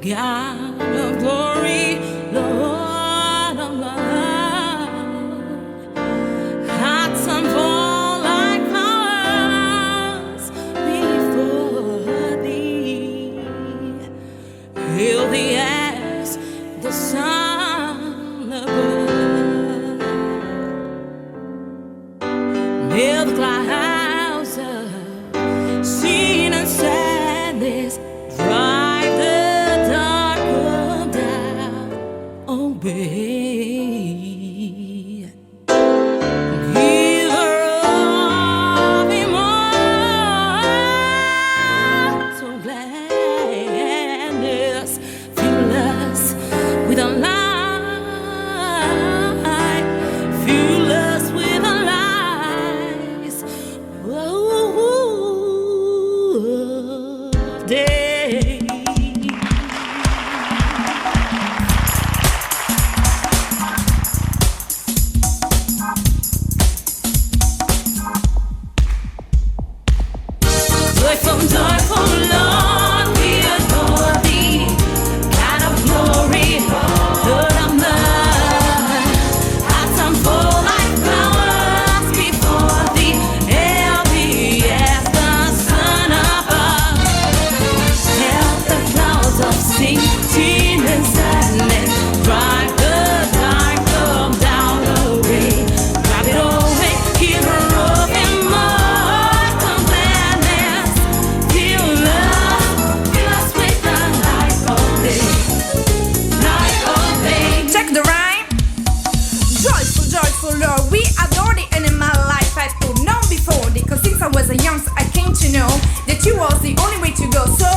God of glory, Lord of love. Hearts unfold like flowers before thee. Healthy as the sun above. May the clouds of sin and sadness drive the dark down. Obey. Giver of immortal gladness, fill us with a light, fill us with a light. Day. Joyful, joyful Lord, we adore thee. God of glory, Lord of love. Hearts unfold like flowers before thee. Healthy as the sun above. Help the clouds of sin and sadness. Drive the dark down away. Drive it away, giver of immortal gladness. Fill us with the light of day. Light of day. Check the rhyme. Joyful, joyful Lord, we adore thee, and in my life I could not before thee. Cause since I was a young, I came to know that you was the only way to go. So